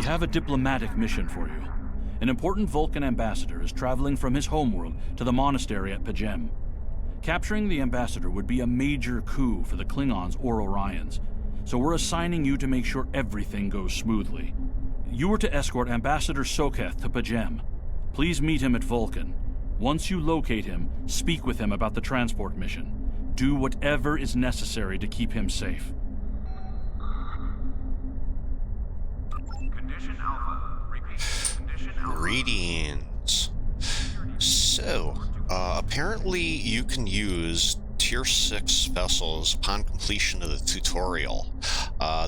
have a diplomatic mission for you. An important Vulcan ambassador is traveling from his homeworld to the monastery at Pajam. Capturing the ambassador would be a major coup for the Klingons or Orions, so we're assigning you to make sure everything goes smoothly. You are to escort Ambassador Soketh to Pajam. Please meet him at Vulcan. Once you locate him, speak with him about the transport mission. Do whatever is necessary to keep him safe. Condition Alpha. Repeat. Condition Alpha. Greetings. So, apparently you can use Tier 6 vessels upon completion of the tutorial.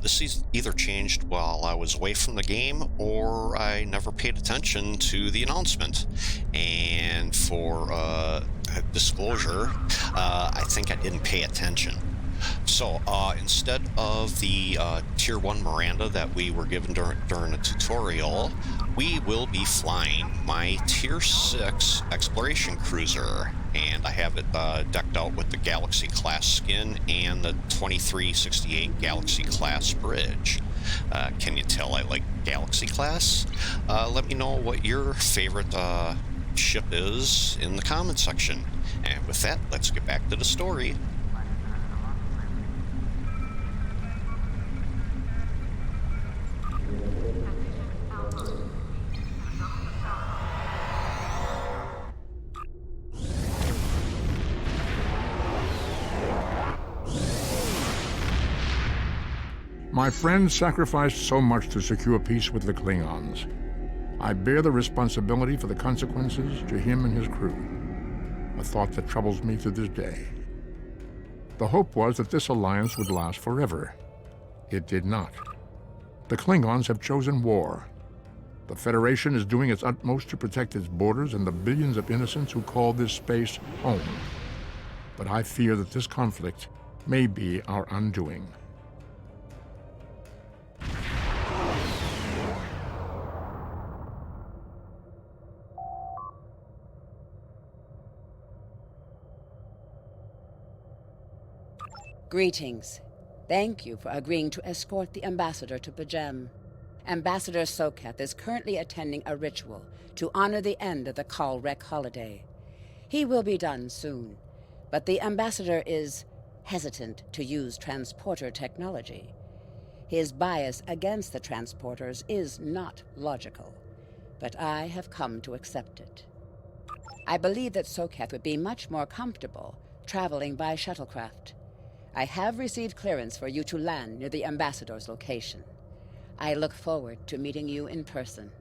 This is either changed while I was away from the game, or I never paid attention to the announcement. And for disclosure, I think I didn't pay attention. So instead of the Tier 1 Miranda that we were given during the tutorial, we will be flying my Tier 6 exploration cruiser. And I have it decked out with the Galaxy-class skin and the 2368 Galaxy-class bridge. Can you tell I like Galaxy-class? Let me know what your favorite ship is in the comment section. And with that, let's get back to the story. My friend sacrificed so much to secure peace with the Klingons. I bear the responsibility for the consequences to him and his crew, a thought that troubles me to this day. The hope was that this alliance would last forever. It did not. The Klingons have chosen war. The Federation is doing its utmost to protect its borders and the billions of innocents who call this space home. But I fear that this conflict may be our undoing. Greetings. Thank you for agreeing to escort the ambassador to Pajam. Ambassador Soketh is currently attending a ritual to honor the end of the Kalrek holiday. He will be done soon, but the ambassador is hesitant to use transporter technology. His bias against the transporters is not logical, but I have come to accept it. I believe that Soketh would be much more comfortable traveling by shuttlecraft. I have received clearance for you to land near the ambassador's location. I look forward to meeting you in person.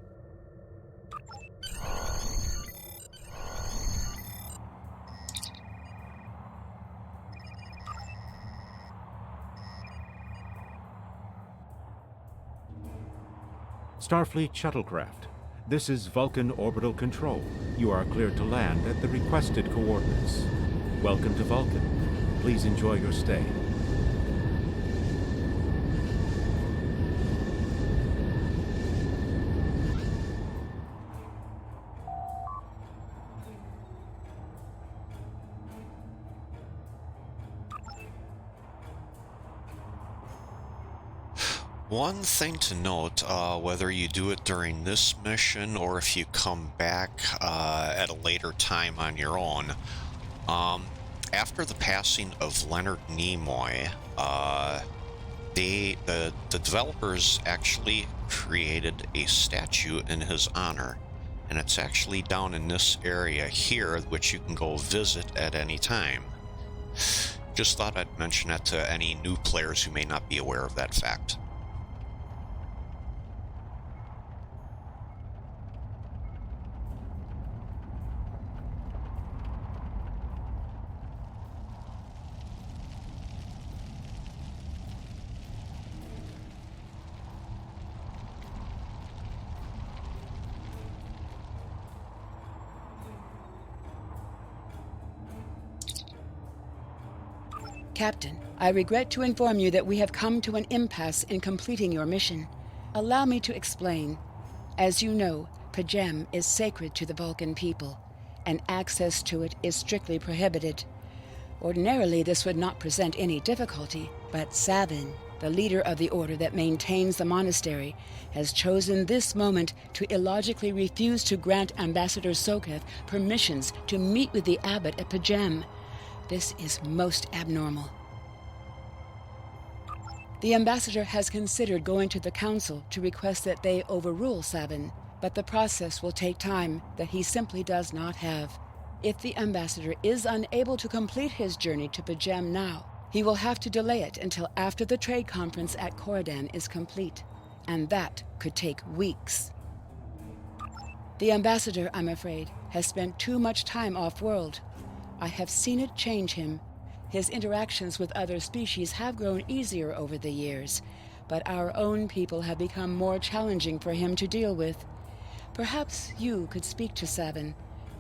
Starfleet shuttlecraft. This is Vulcan Orbital Control. You are cleared to land at the requested coordinates. Welcome to Vulcan. Please enjoy your stay. One thing to note, whether you do it during this mission or if you come back at a later time on your own, after the passing of Leonard Nimoy, the developers actually created a statue in his honor, and it's actually down in this area here, which you can go visit at any time. Just thought I'd mention that to any new players who may not be aware of that fact. Captain, I regret to inform you that we have come to an impasse in completing your mission. Allow me to explain. As you know, Pajam is sacred to the Vulcan people, and access to it is strictly prohibited. Ordinarily, this would not present any difficulty, but Savin, The leader of the order that maintains the monastery has chosen this moment to illogically refuse to grant Ambassador Soketh permissions to meet with the abbot at Pajam. This is most abnormal. The ambassador has considered going to the council to request that they overrule Sabin, but the process will take time that he simply does not have. If the ambassador is unable to complete his journey to Pajam now, he will have to delay it until after the trade conference at Coridan is complete, and that could take weeks. The ambassador, I'm afraid, has spent too much time off-world. I have seen it change him. His interactions with other species have grown easier over the years, but our own people have become more challenging for him to deal with. Perhaps you could speak to Sabin.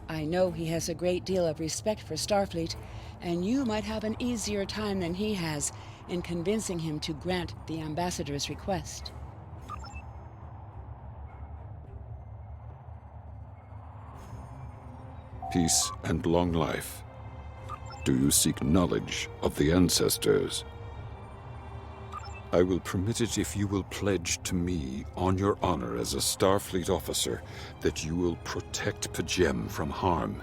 I know he has a great deal of respect for Starfleet, and you might have an easier time than he has in convincing him to grant the ambassador's request. Peace and long life. Do you seek knowledge of the ancestors? I will permit it if you will pledge to me, on your honor as a Starfleet officer, that you will protect Pajam from harm.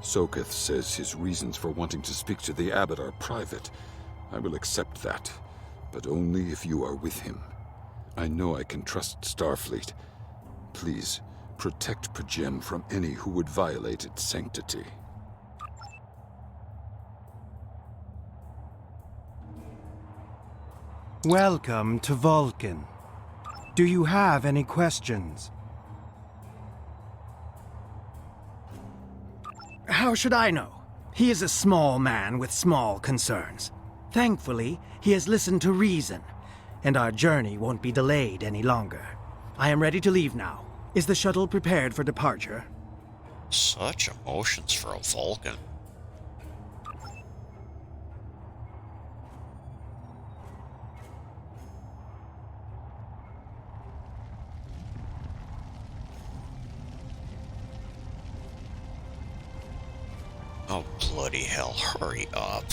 Soketh says his reasons for wanting to speak to the abbot are private. I will accept that, but only if you are with him. I know I can trust Starfleet. Please, protect Pajam from any who would violate its sanctity. Welcome to Vulcan. Do you have any questions? How should I know? He is a small man with small concerns. Thankfully, he has listened to reason, and our journey won't be delayed any longer. I am ready to leave now. Is the shuttle prepared for departure? Such emotions for a Vulcan. Oh, bloody hell, hurry up.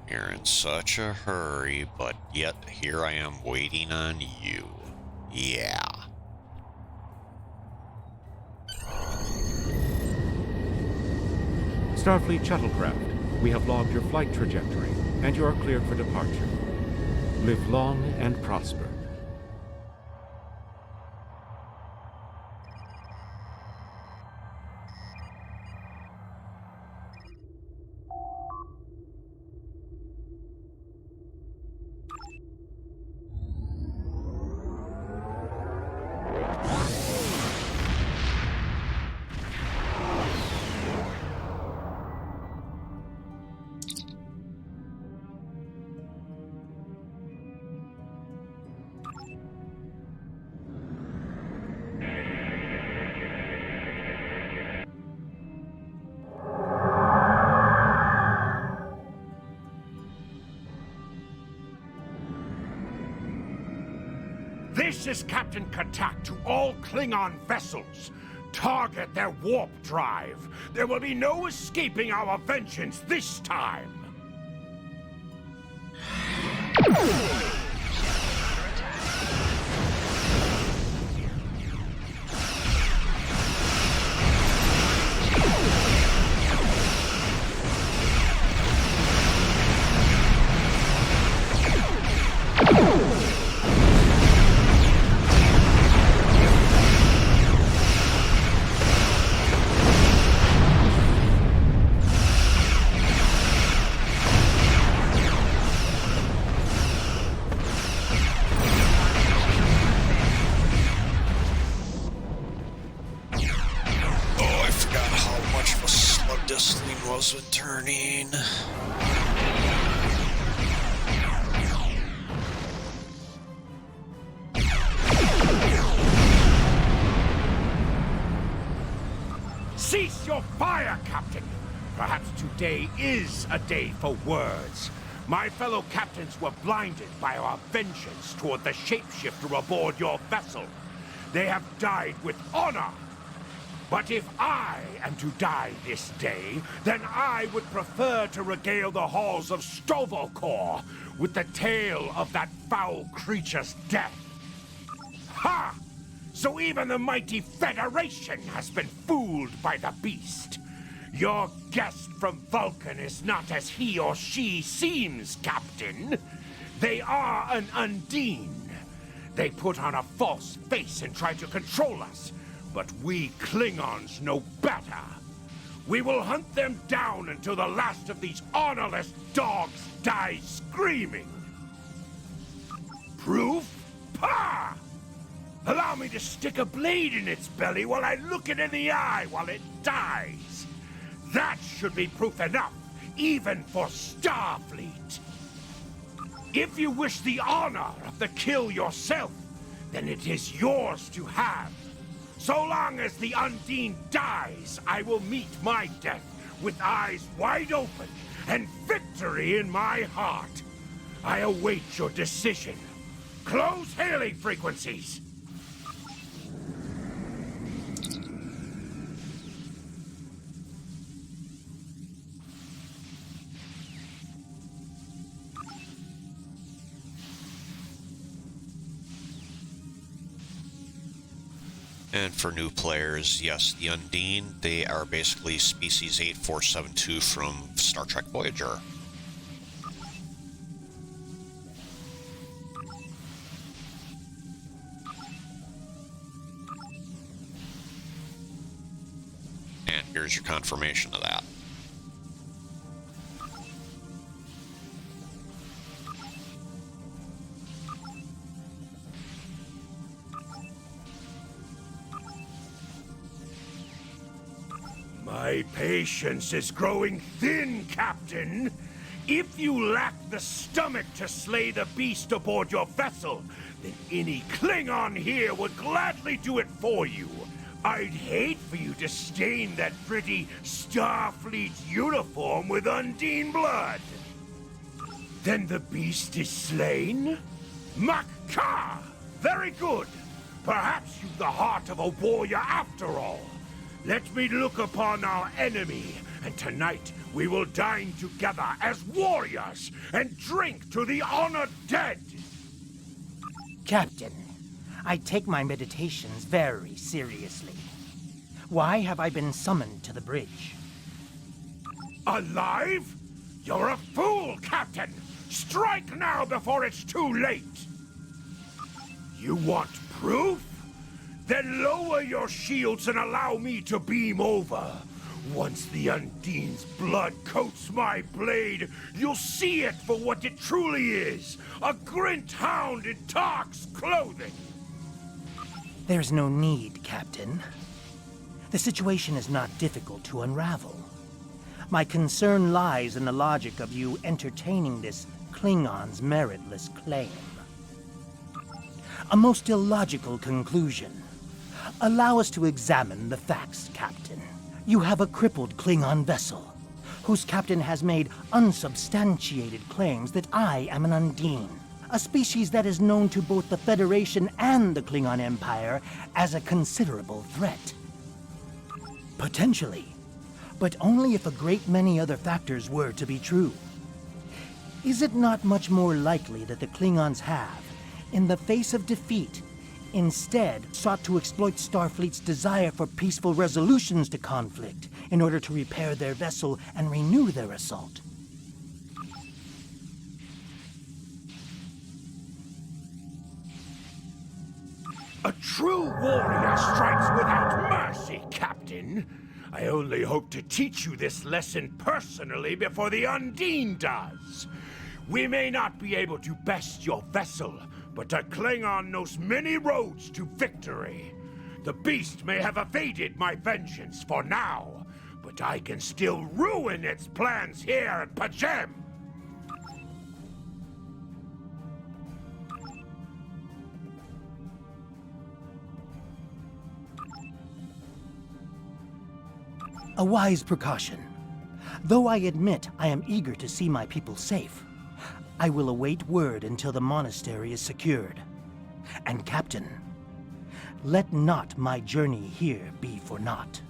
You're in such a hurry, but yet here I am waiting on you. Yeah. Starfleet shuttlecraft, we have logged your flight trajectory, and you are cleared for departure. Live long and prosper. This is Captain Katak to all Klingon vessels. Target their warp drive. There will be no escaping our vengeance this time. This thing wasn't turning. Cease your fire, Captain! Perhaps today is a day for words. My fellow captains were blinded by our vengeance toward the shapeshifter aboard your vessel. They have died with honor. But if I am to die this day, then I would prefer to regale the halls of Stovokor with the tale of that foul creature's death. Ha! So even the mighty Federation has been fooled by the beast. Your guest from Vulcan is not as he or she seems, Captain. They are an Undine. They put on a false face and try to control us, but we Klingons know better. We will hunt them down until the last of these honorless dogs dies screaming. Proof? Pah! Allow me to stick a blade in its belly while I look it in the eye while it dies. That should be proof enough, even for Starfleet. If you wish the honor of the kill yourself, then it is yours to have. So long as the Undine dies, I will meet my death with eyes wide open and victory in my heart. I await your decision. Close hailing frequencies. And for new players, yes, the Undine, they are basically species 8472 from Star Trek Voyager. And here's your confirmation of that. My patience is growing thin, Captain. If you lack the stomach to slay the beast aboard your vessel, then any Klingon here would gladly do it for you. I'd hate for you to stain that pretty Starfleet uniform with Undine blood. Then the beast is slain? Makka! Very good. Perhaps you've the heart of a warrior after all. Let me look upon our enemy, and tonight we will dine together as warriors and drink to the honored dead. Captain, I take my meditations very seriously. Why have I been summoned to the bridge? Alive? You're a fool, Captain! Strike now before it's too late! You want proof? Then lower your shields and allow me to beam over. Once the Undine's blood coats my blade, you'll see it for what it truly is. A Grint hound in Tark's clothing. There's no need, Captain. The situation is not difficult to unravel. My concern lies in the logic of you entertaining this Klingon's meritless claim. A most illogical conclusion. Allow us to examine the facts, Captain. You have a crippled Klingon vessel, whose captain has made unsubstantiated claims that I am an Undine, a species that is known to both the Federation and the Klingon Empire as a considerable threat. Potentially, but only if a great many other factors were to be true. Is it not much more likely that the Klingons have, in the face of defeat, instead sought to exploit Starfleet's desire for peaceful resolutions to conflict in order to repair their vessel and renew their assault? A true warrior strikes without mercy, Captain. I only hope to teach you this lesson personally before the Undine does. We may not be able to best your vessel, but a Klingon knows many roads to victory. The beast may have evaded my vengeance for now, but I can still ruin its plans here at Pajam. A wise precaution. Though I admit I am eager to see my people safe, I will await word until the monastery is secured. And Captain, let not my journey here be for naught.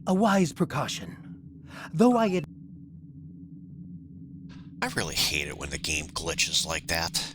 A wise precaution. Though I really hate it when the game glitches like that.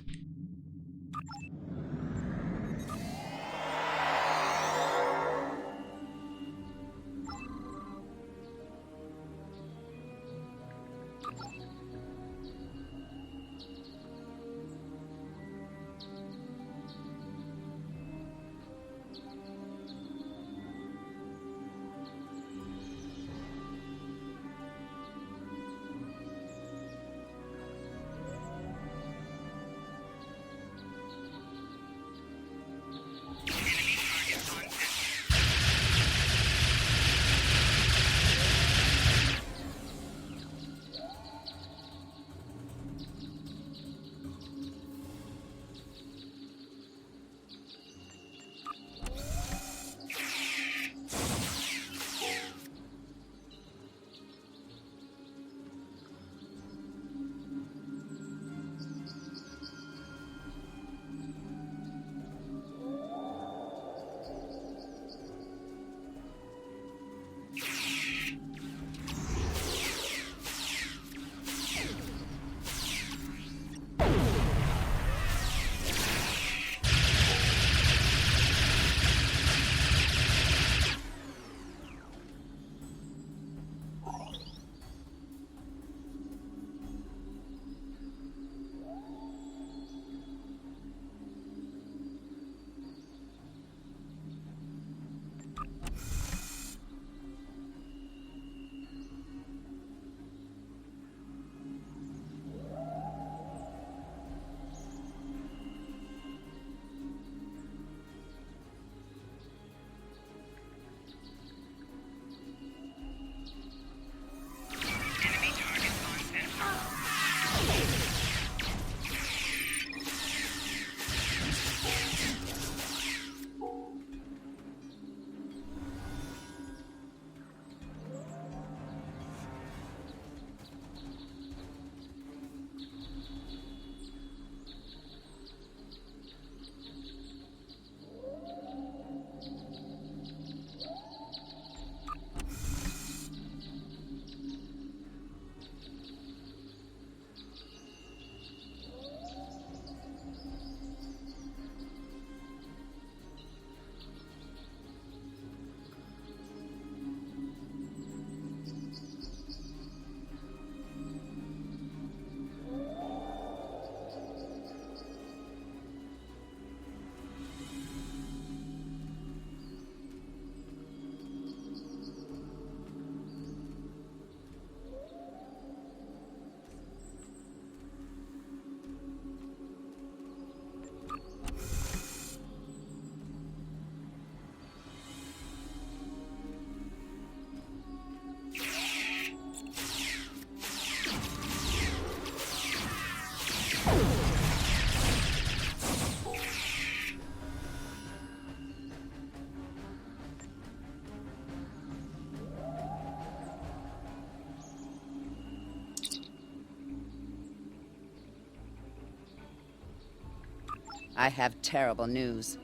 I have terrible news.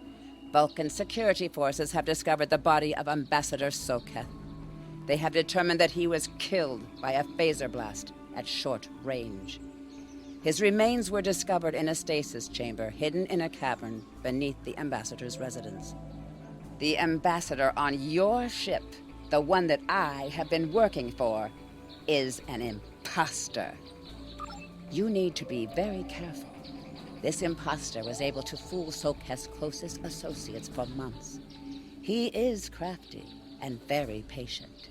Vulcan security forces have discovered the body of Ambassador Soketh. They have determined that he was killed by a phaser blast at short range. His remains were discovered in a stasis chamber hidden in a cavern beneath the Ambassador's residence. The Ambassador on your ship, the one that I have been working for, is an imposter. You need to be very careful. This imposter was able to fool Soketh's closest associates for months. He is crafty and very patient.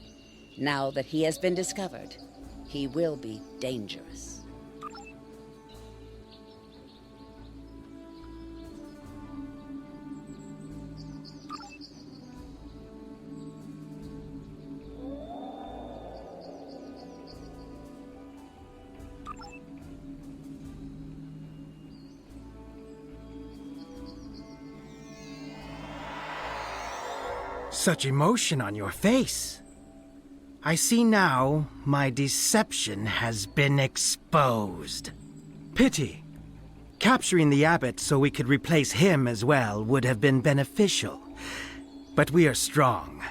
Now that he has been discovered, he will be dangerous. Such emotion on your face. I see now my deception has been exposed. Pity. Capturing the abbot so we could replace him as well would have been beneficial. But we are strong.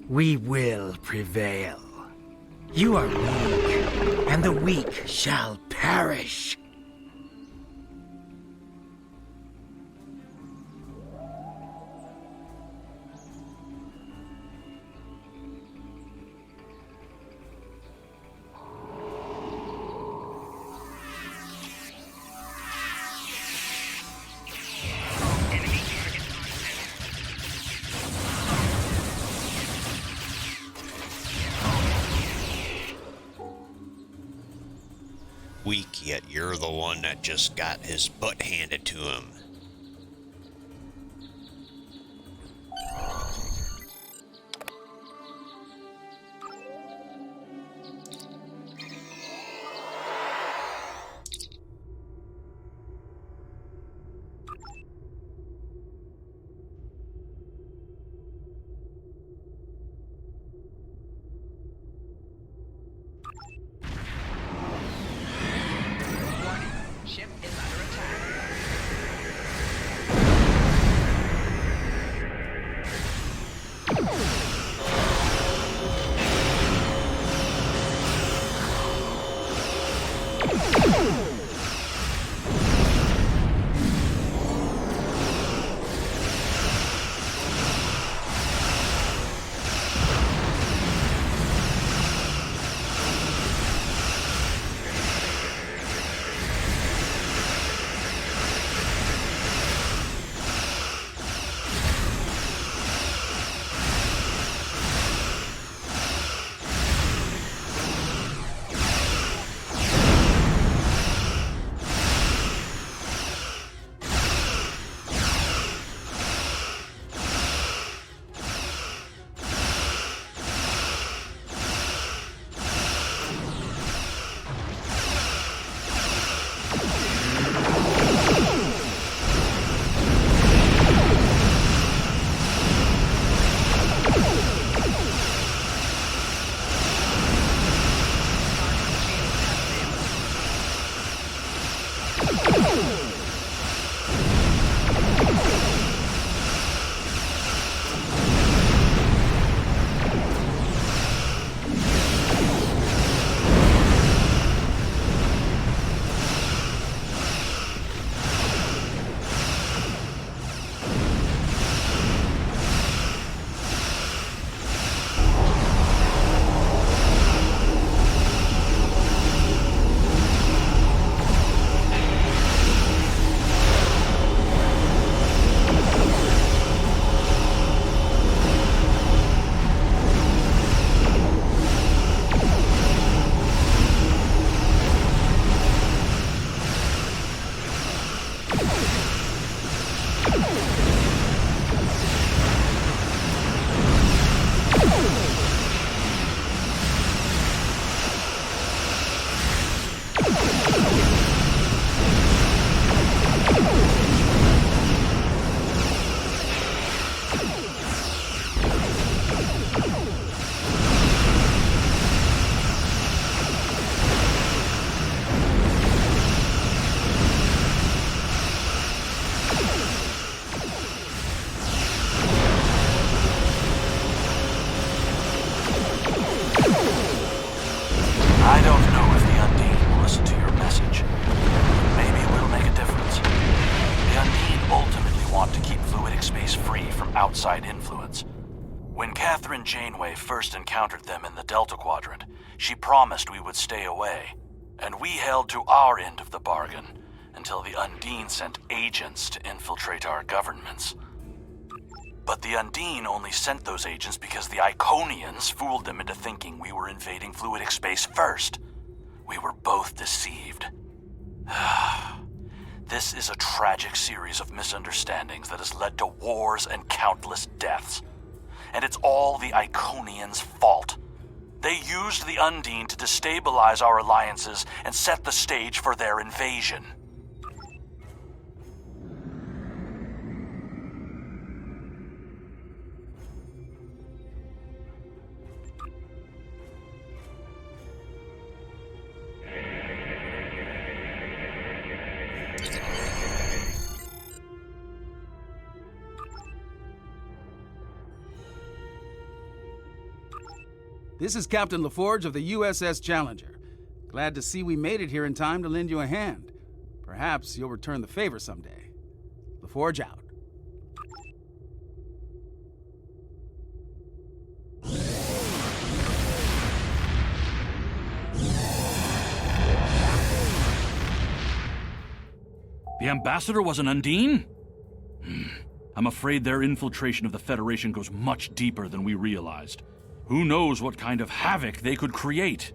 We will prevail. You are weak, and the weak shall perish. Weak, yet you're the one that just got his butt handed to him. Ship is under attack. I don't know if the Undine will listen to your message. Maybe it will make a difference. The Undine ultimately want to keep fluidic space free from outside influence. When Catherine Janeway first encountered them in the Delta Quadrant, she promised we would stay away. And we held to our end of the bargain until the Undine sent agents to infiltrate our governments. But the Undine only sent those agents because the Iconians fooled them into thinking we were invading fluidic space first. We were both deceived. This is a tragic series of misunderstandings that has led to wars and countless deaths. And it's all the Iconians' fault. They used the Undine to destabilize our alliances and set the stage for their invasion. This is Captain LaForge of the USS Challenger. Glad to see we made it here in time to lend you a hand. Perhaps you'll return the favor someday. LaForge out. The Ambassador was an Undine? I'm afraid their infiltration of the Federation goes much deeper than we realized. Who knows what kind of havoc they could create?